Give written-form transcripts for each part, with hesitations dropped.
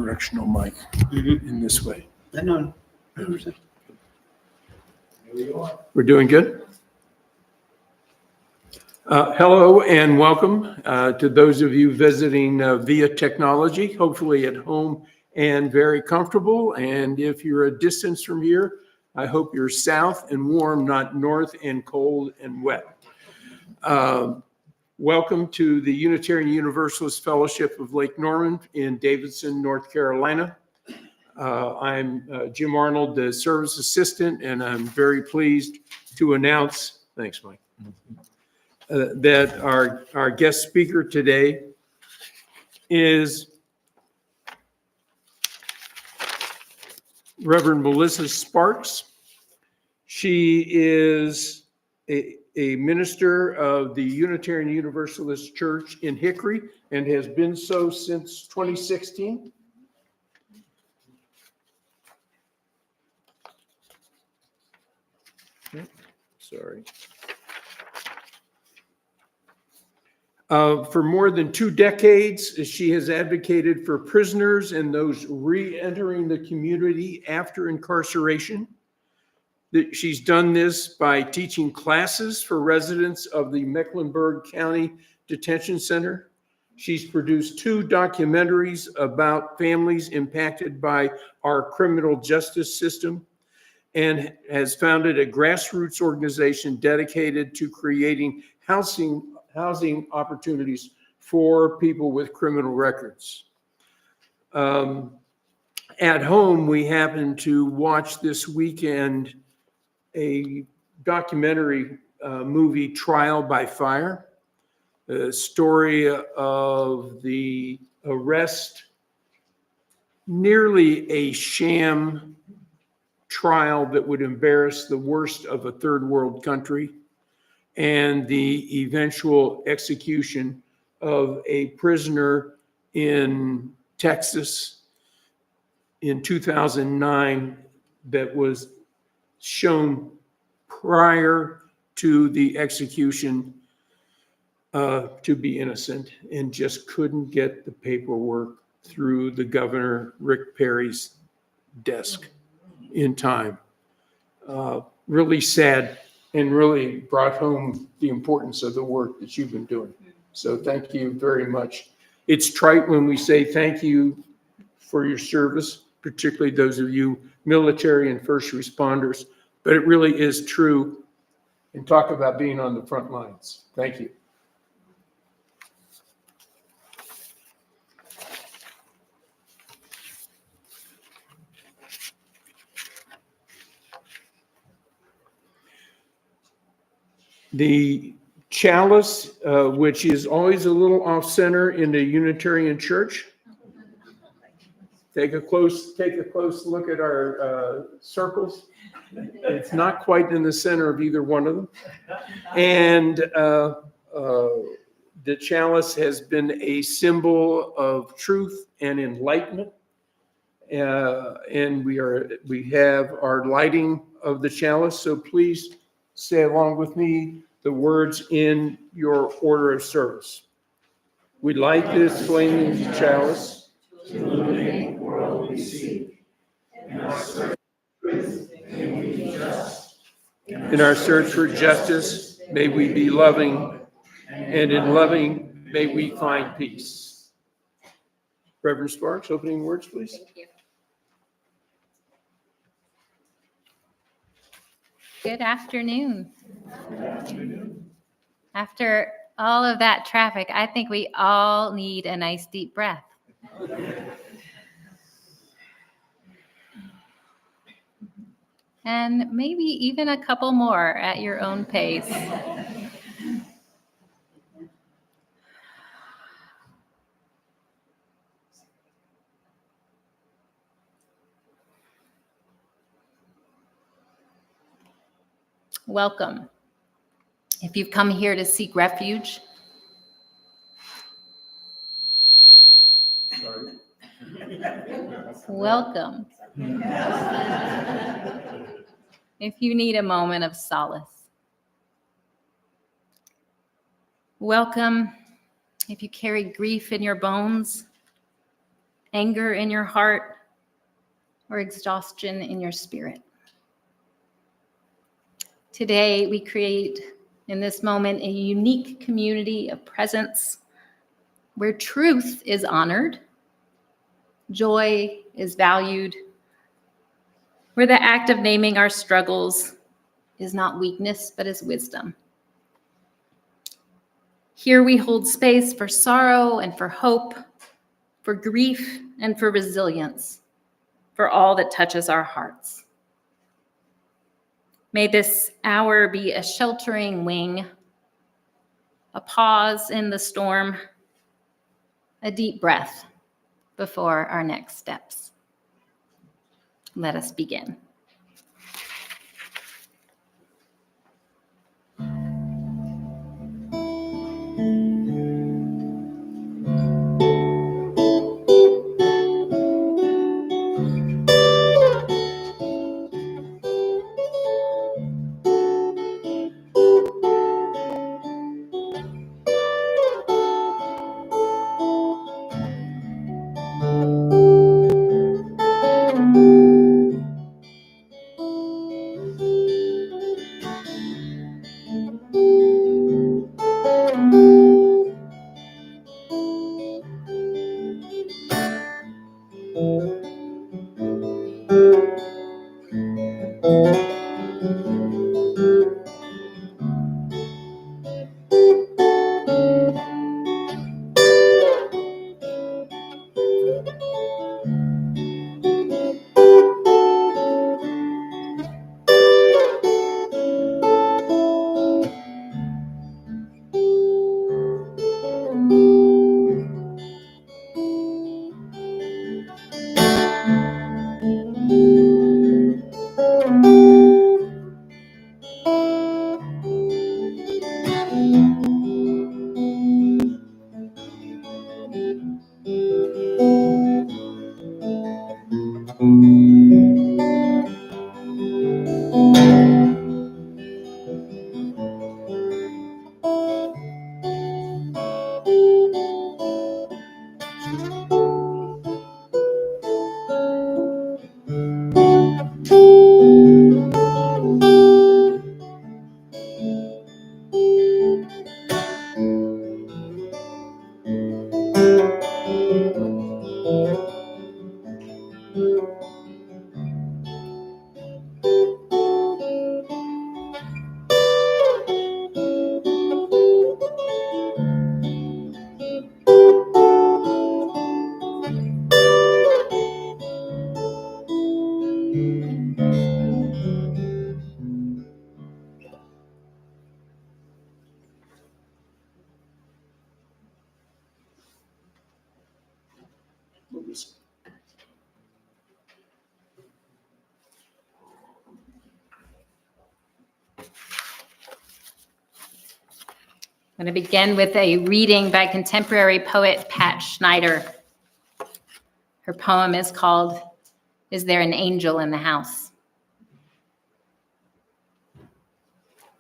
bi-directional mic in this way. I know. We're doing good? Hello and welcome to those of you visiting via technology, hopefully at home and very comfortable. And if you're a distance from here, I hope you're south and warm, not north and cold and wet. Welcome to the Unitarian Universalist Fellowship of Lake Norman in Davidson, North Carolina. I'm Jim Arnold, the service assistant, and I'm very pleased to announce, thanks, Mike, that our guest speaker today is Reverend Melissa Sparks. She is a minister of the Unitarian Universalist Church in Hickory and has been so since 2016. Sorry. For more than 2 decades, she has advocated for prisoners and those re-entering the community after incarceration. She's done this by teaching classes for residents of the Mecklenburg County Detention Center. She's produced 2 documentaries about families impacted by our criminal justice system and has founded a grassroots organization dedicated to creating housing opportunities for people with criminal records. At home, we happened to watch this weekend a documentary movie, Trial by Fire, a story of the arrest, nearly a sham trial that would embarrass the worst of a third world country, and the eventual execution of a prisoner in Texas in 2009 that was shown prior to the execution to be innocent and just couldn't get the paperwork through the Governor Rick Perry's desk in time. Really sad and really brought home the importance of the work that you've been doing. So thank you very much. It's trite when we say thank you for your service, particularly those of you military and first responders, but it really is true. And talk about being on the front lines. Thank you. The chalice, which is always a little off center in the Unitarian Church. Take a close look at our circles. It's not quite in the center of either one of them. And the chalice has been a symbol of truth and enlightenment. And we have our lighting of the chalice. So please say along with me the words in your order of service. We light this flaming chalice to illuminate the world we see. In our search for truth, may we be just. In our search for justice, may we be loving. And in loving, may we find peace. Reverend Sparks, opening words, please. Thank you. Good afternoon. Good afternoon. After all of that traffic, I think we all need a nice deep breath. And maybe even a couple more at your own pace. Welcome. If you've come here to seek refuge, Sorry. welcome. If you need a moment of solace, welcome. If you carry grief in your bones anger in your heart, or exhaustion in your spirit. Today, we create in this moment a unique community of presence where truth is honored, joy is valued, where the act of naming our struggles is not weakness, but is wisdom. Here we hold space for sorrow and for hope, for grief and for resilience, for all that touches our hearts. May this hour be a sheltering wing, a pause in the storm, a deep breath before our next steps. Let us begin. I'm going to begin with a reading by contemporary poet Pat Schneider. Her poem is called, "Is There an Angel in the House?"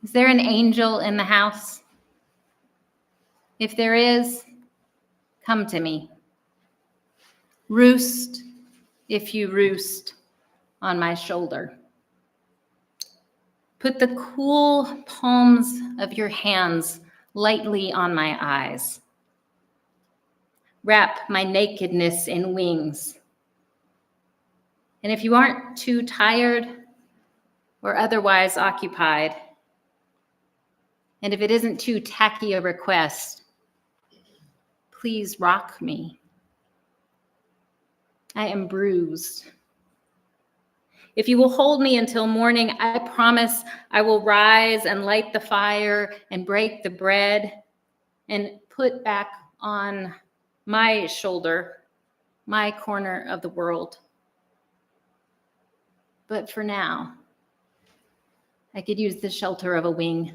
Is there an angel in the house? If there is, come to me. Roost, if you roost, on my shoulder. Put the cool palms of your hands lightly on my eyes. Wrap my nakedness in wings. And if you aren't too tired or otherwise occupied, and if it isn't too tacky a request, please rock me. I am bruised. If you will hold me until morning, I promise I will rise and light the fire and break the bread and put back on my shoulder my corner of the world. But for now, I could use the shelter of a wing.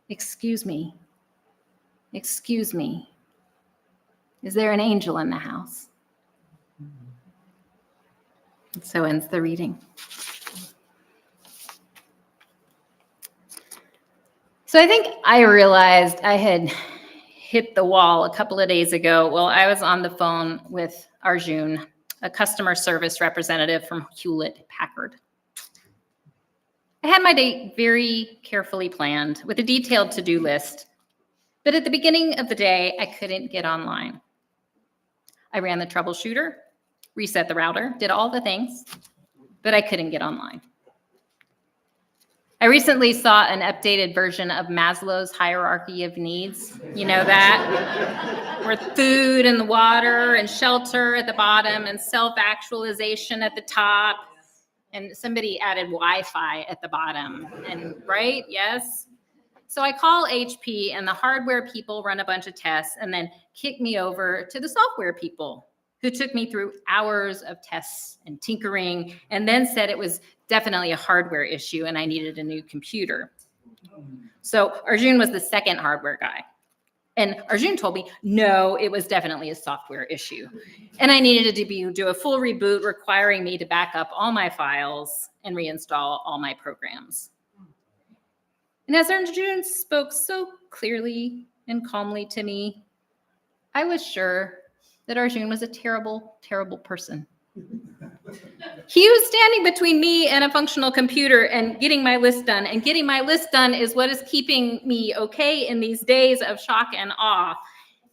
Excuse me. Excuse me. Is there an angel in the house? And so ends the reading. So I think I realized I had hit the wall a couple of days ago. Well, I was on the phone with Arjun, a customer service representative from Hewlett Packard. I had my day very carefully planned with a detailed to-do list, but at the beginning of the day, I couldn't get online. I ran the troubleshooter, reset the router, did all the things, but I couldn't get online. I recently saw an updated version of Maslow's hierarchy of needs. You know that? Where food and the water and shelter at the bottom and self-actualization at the top. And somebody added Wi-Fi at the bottom. And right? Yes. So I call HP and the hardware people run a bunch of tests and then kick me over to the software people who took me through hours of tests and tinkering and then said it was definitely a hardware issue and I needed a new computer. So Arjun was the second hardware guy. And Arjun told me, no, it was definitely a software issue. And I needed to do a full reboot requiring me to back up all my files and reinstall all my programs. And as Arjun spoke so clearly and calmly to me, I was sure that Arjun was a terrible, terrible person. He was standing between me and a functional computer and getting my list done. And getting my list done is what is keeping me okay in these days of shock and awe.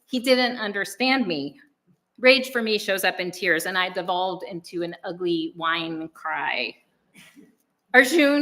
He didn't understand me. Rage for me shows up in tears, and I devolved into an ugly whine cry. Arjun